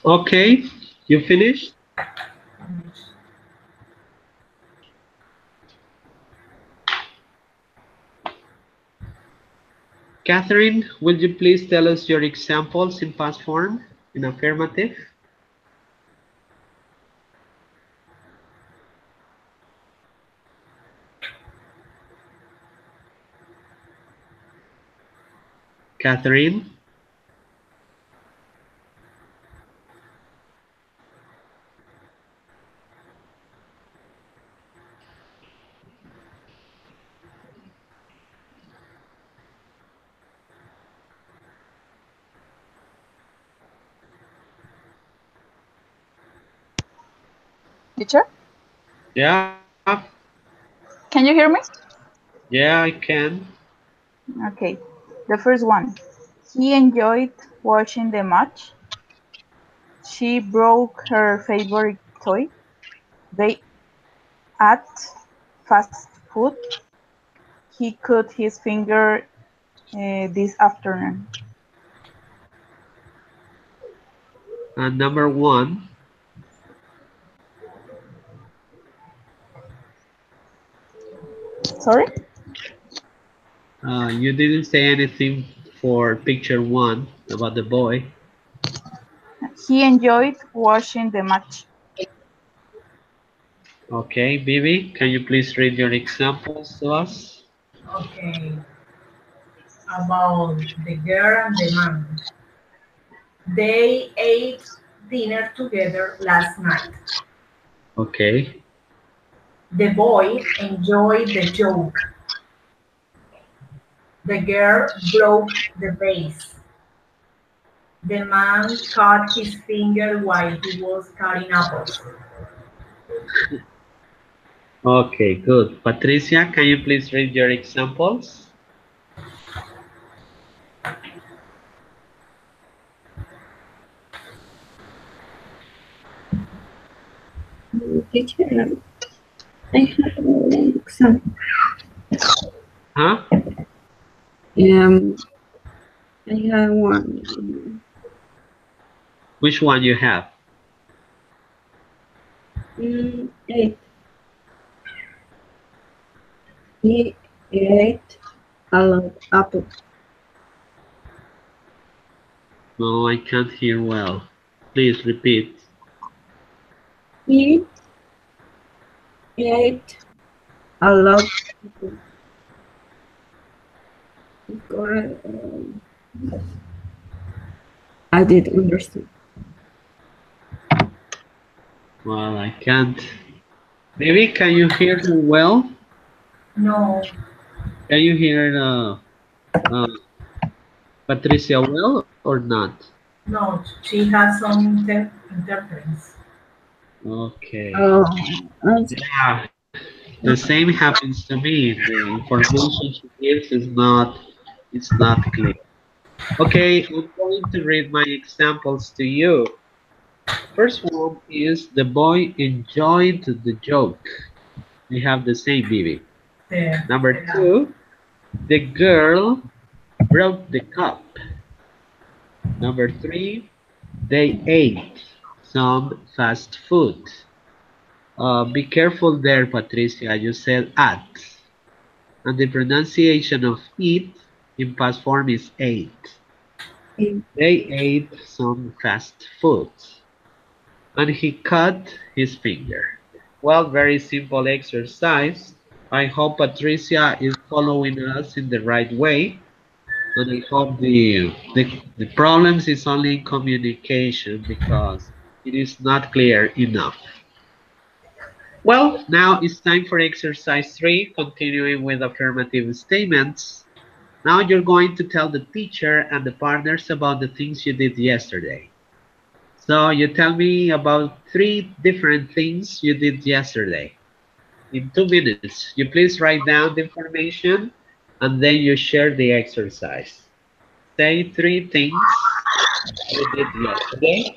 Okay, you finished? Catherine, will you please tell us your examples in past form, in affirmative? Catherine? Teacher? Yeah, Can you hear me? Yeah, I can. Okay. The first one. He enjoyed watching the match. She broke her favorite toy. They ate fast food. He cut his finger this afternoon. And number one, Sorry? you didn't say anything for picture one about the boy. He enjoyed watching the match. Okay, Bibi, can you please read your examples to us? Okay, about the girl and the man. They ate dinner together last night. Okay. The boy enjoyed the joke. The girl broke the vase. The man cut his finger while he was cutting apples. Okay, good. Patricia, can you please read your examples? Teacher, I have an example. Huh? I have one. Which one you have? Eight. He ate a lot of apples. No, I can't hear well. Please repeat. He ate a lot of apples. Correct. I did understand. Well, I can't. Maybe can you hear her well? No, Can you hear uh, Patricia well or not? no, she has some interference. Okay. Oh, I'm Yeah, the same happens to me. The information she gives is not clear. Okay, I'm going to read my examples to you. First one is the boy enjoyed the joke. We have the same, Bibi. Yeah, Number yeah. two, the girl broke the cup. Number three, they ate some fast food. Be careful there, Patricia. You said at. And the pronunciation of eat in past form is ate. in They ate some fast food. And he cut his finger. Well, very simple exercise. I hope Patricia is following us in the right way. And I hope the problems is only in communication because it is not clear enough. Well, now it's time for exercise 3, continuing with affirmative statements. Now you're going to tell the teacher and the partners about the things you did yesterday. So you tell me about 3 different things you did yesterday. In 2 minutes, you please write down the information and then you share the exercise. Say 3 things you did yesterday.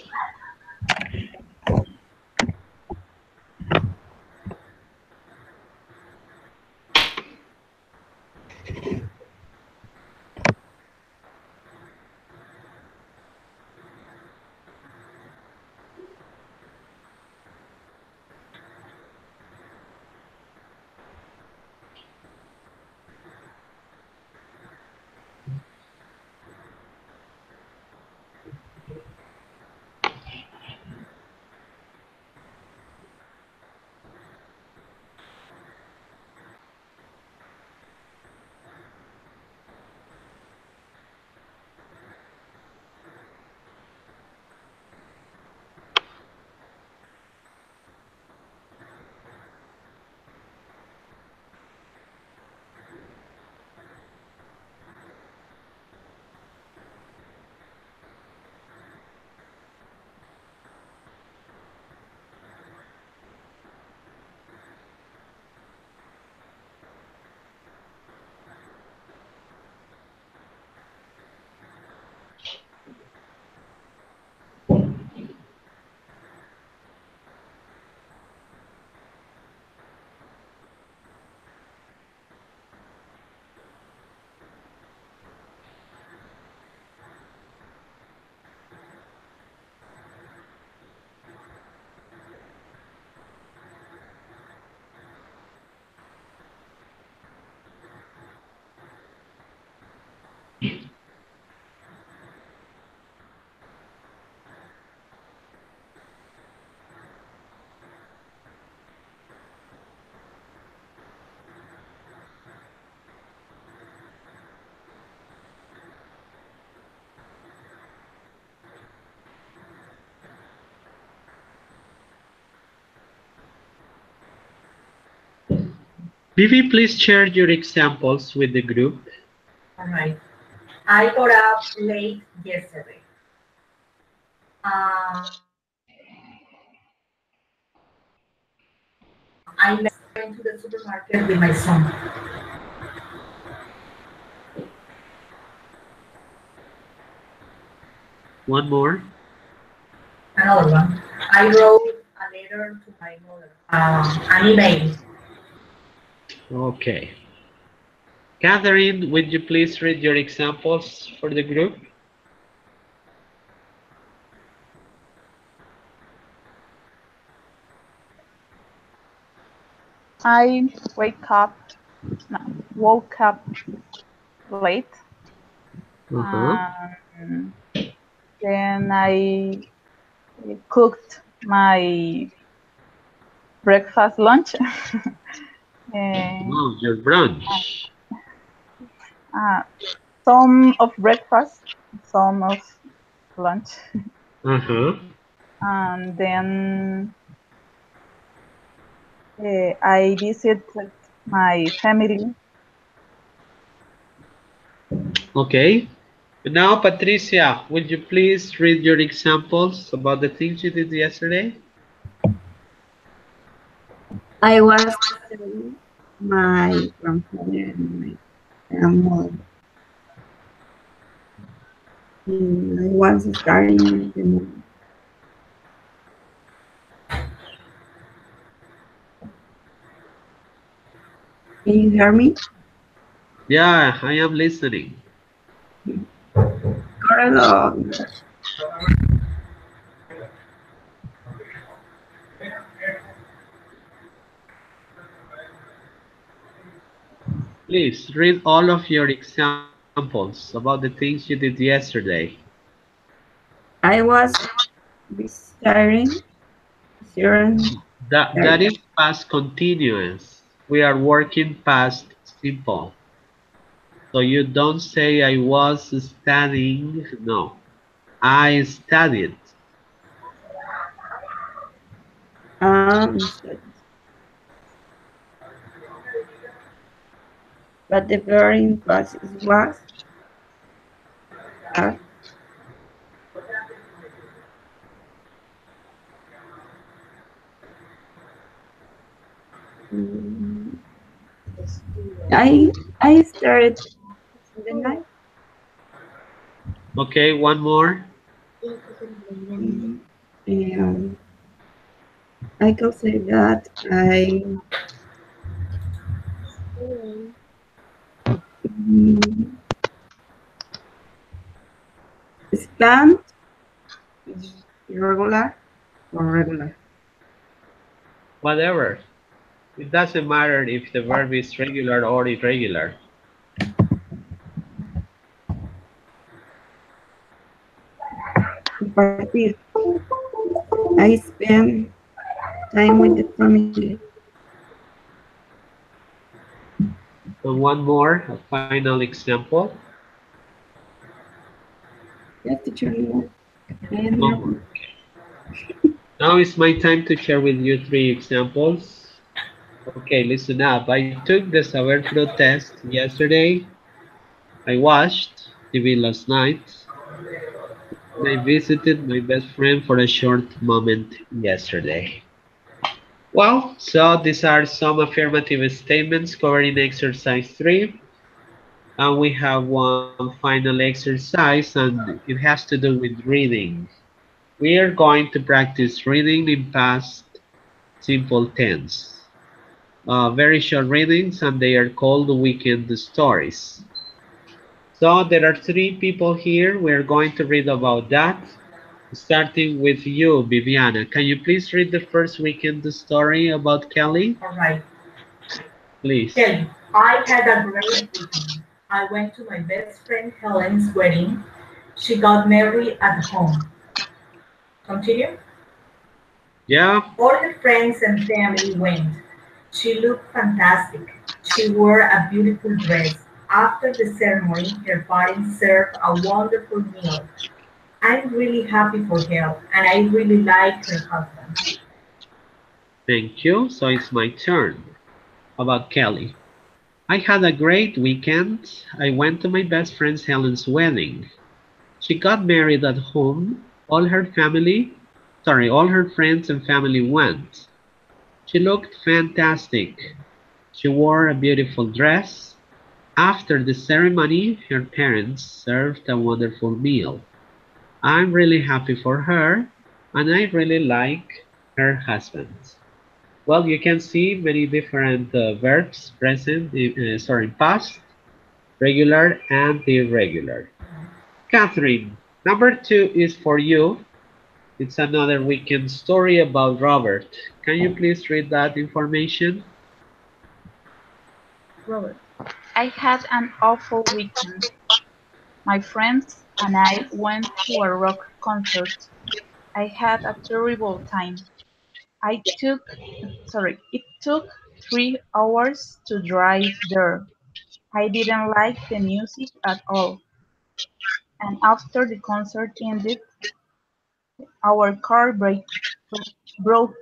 Vivi, please share your examples with the group. All right. I got up late yesterday. I went to the supermarket with my son. One more. Another one. I wrote a letter to my mother, an email. Okay. Catherine, would you please read your examples for the group? I wake up, no, woke up late. Uh-huh. Then I cooked my breakfast lunch. and, Oh, your brunch. uh, some of breakfast, some of lunch. Uh-huh. And then I visited my family. Okay. And now, Patricia, would you please read your examples about the things you did yesterday? I was visiting my grandfather and my grandmother. I was starting the morning. Can you hear me? Yeah, I am listening. Correlo. Please read all of your examples about the things you did yesterday. I was visiting. That is past continuous. We are working past simple. So you don't say I was studying. No, I studied. Studies. But the verb in past is was. Are. Mm, I started in the night. Okay, one more. And I could say that I mm, spent is irregular or regular. Whatever. It doesn't matter if the verb is regular or irregular. Compartir. I spend time with the family. And one more, a final example. Yes, teacher, no. I am No here. more. Now it's my time to share with you three examples. Okay, listen up. I took the Saber Pro test yesterday. I watched TV last night. And I visited my best friend for a short moment yesterday. Well, so these are some affirmative statements covering exercise 3. And we have one final exercise, and it has to do with reading. We are going to practice reading in past simple tense. Very short readings, and they are called weekend stories. So there are three people here. We're going to read about that. Starting with you, Viviana. Can you please read the first weekend story about Kelly? All right. Please. Kelly, I had a great weekend. I went to my best friend Helen's wedding. She got married at home. Continue. Yeah. All her friends and family went. She looked fantastic. She wore a beautiful dress. After the ceremony, her parents served a wonderful meal. I'm really happy for her, and I really like her husband. Thank you. So it's my turn. about Kelly. I had a great weekend. I went to my best friend Helen's wedding. She got married at home. All her friends and family went. She looked fantastic. She wore a beautiful dress. After the ceremony, her parents served a wonderful meal. I'm really happy for her, and I really like her husband. Well, you can see many different verbs present, past, regular, and irregular. Catherine, number two is for you. It's another weekend story about Robert. Can you please read that information? Robert. I had an awful weekend. My friends and I went to a rock concert. I had a terrible time. I took, it took 3 hours to drive there. I didn't like the music at all. And after the concert ended, our car broke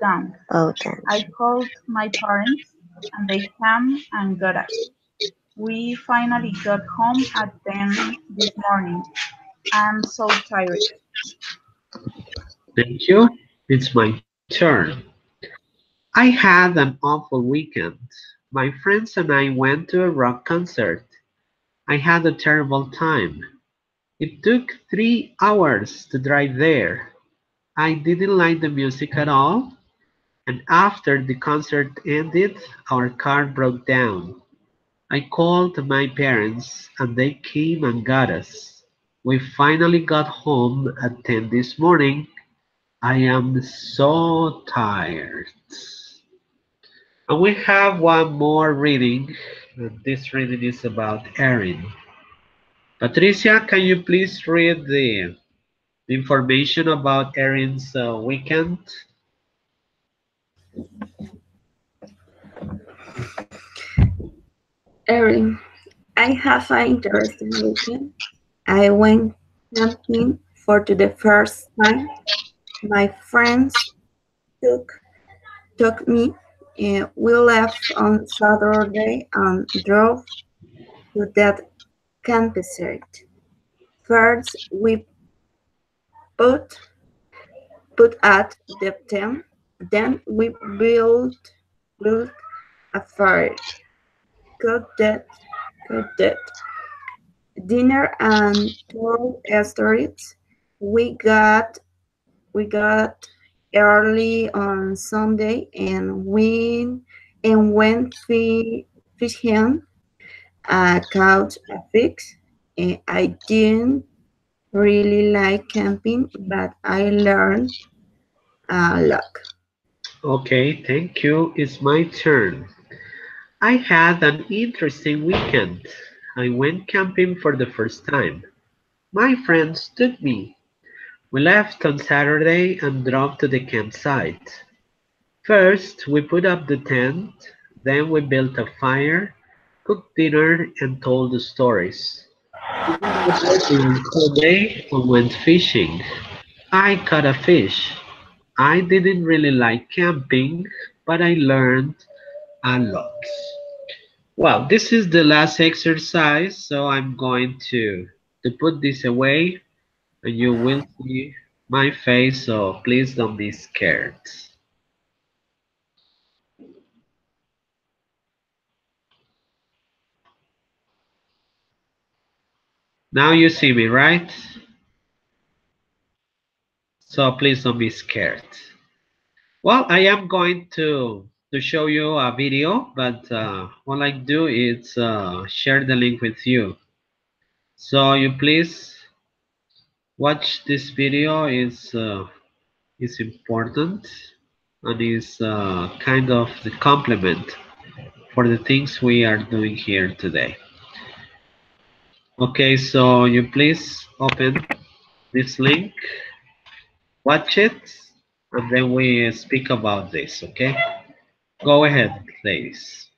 down. Oh, damn. I called my parents and they came and got us. We finally got home at 10 this morning. I'm so tired. Thank you. It's my turn. I had an awful weekend. My friends and I went to a rock concert. I had a terrible time. It took 3 hours to drive there. I didn't like the music at all, and after the concert ended, our car broke down. I called my parents and they came and got us. We finally got home at 10 this morning. I am so tired. And we have one more reading. This reading is about Erin. Patricia, can you please read the information about Erin's weekend? Erin, I have an interesting weekend. I went camping for the first time. My friends took took me. We left on Saturday and drove to that campsite. First, we put put at the tent. Then we built a fire. Cooked that cooked that dinner and told stories. We got we got early on Sunday and went fishing. Caught a fix. I didn't really like camping, but I learned a lot. Okay, thank you. It's my turn. I had an interesting weekend. I went camping for the first time. My friends took me. We left on Saturday and drove to the campsite. First, we put up the tent, then we built a fire, cooked dinner, and told the stories. We got ready on Sunday and went fishing. I caught a fish. I didn't really like camping, but I learned a lot. Well, this is the last exercise, so I'm going to put this away and you will see my face, so please don't be scared. Now you see me, right? So please don't be scared. Well, I am going to show you a video, but what I do is share the link with you. So you please watch this video. Is important and is kind of the complement for the things we are doing here today. Okay, so you please open this link, watch it, and then we speak about this, okay? Go ahead, ladies.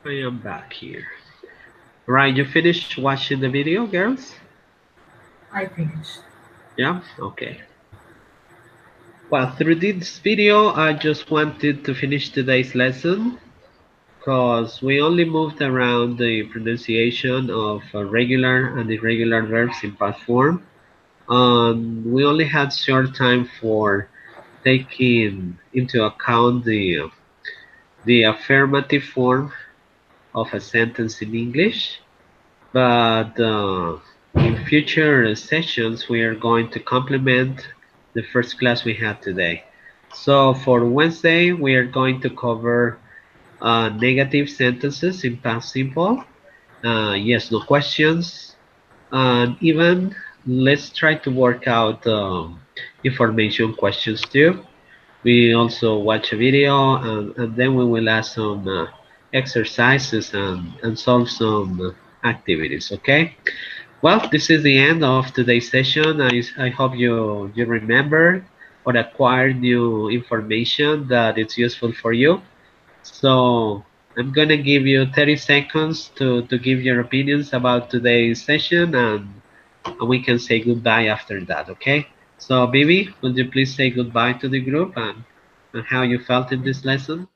I am back here. Right, you finished watching the video, girls? I finished. Yeah? Okay. Well, through this video, I just wanted to finish today's lesson because we only moved around the pronunciation of regular and irregular verbs in past form. We only had short time for taking into account the affirmative form of a sentence in English. But in future sessions, we are going to complement the first class we had today. So for Wednesday, we are going to cover negative sentences in past simple, yes, no questions, and even let's try to work out information questions too. We also watch a video and then we will ask some exercises and solve some activities, okay? Well, this is the end of today's session. I hope you remember or acquired new information that it's useful for you. So I'm gonna give you 30 seconds to give your opinions about today's session and we can say goodbye after that, okay? So Bibi, would you please say goodbye to the group and how you felt in this lesson?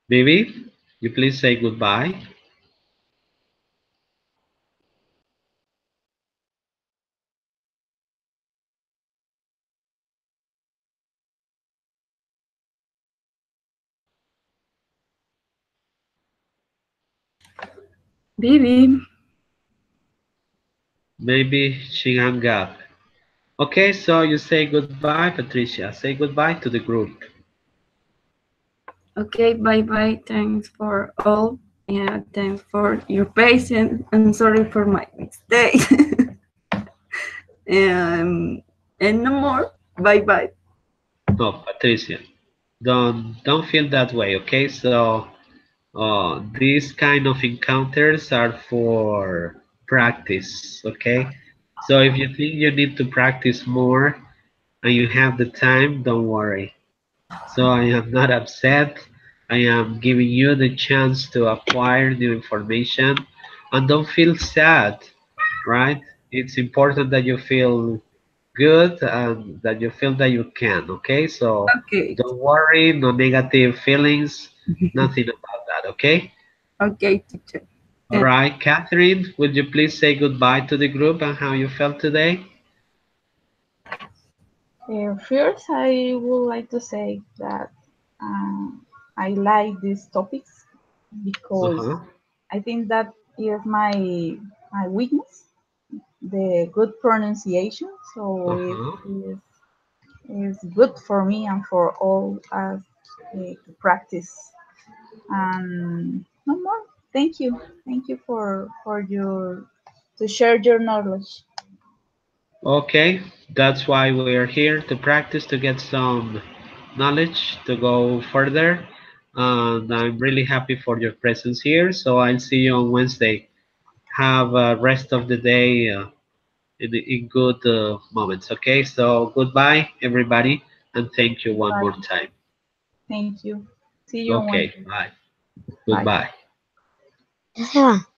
Bibi, you please say goodbye. Baby. Maybe she hung up. Okay, so you say goodbye, Patricia. Say goodbye to the group. Okay, bye-bye. Thanks for all. Yeah, thanks for your patience. I'm sorry for my mistake. And no more. Bye-bye. No, Patricia. Don't feel that way, okay? So these kind of encounters are for practice, okay? So if you think you need to practice more and you have the time, don't worry. So I am not upset. I am giving you the chance to acquire new information and don't feel sad, right? It's important that you feel good and that you feel that you can, okay? So Okay. don't worry, no negative feelings, nothing about that, okay? Okay, teacher. All right, Catherine, would you please say goodbye to the group and how you felt today? First, I would like to say that I like these topics because Uh-huh, I think that is my weakness, the good pronunciation. So uh-huh. is good for me and for all us to practice. And no more. Thank you for your to share your knowledge. Okay, that's why we're here to practice to get some knowledge to go further. And I'm really happy for your presence here. So I'll see you on Wednesday. Have a rest of the day in good moments. Okay, so goodbye, everybody, and thank you one more Bye. time. Thank you. See you on Okay, Wednesday. bye. Bye. Goodbye. Ya se va.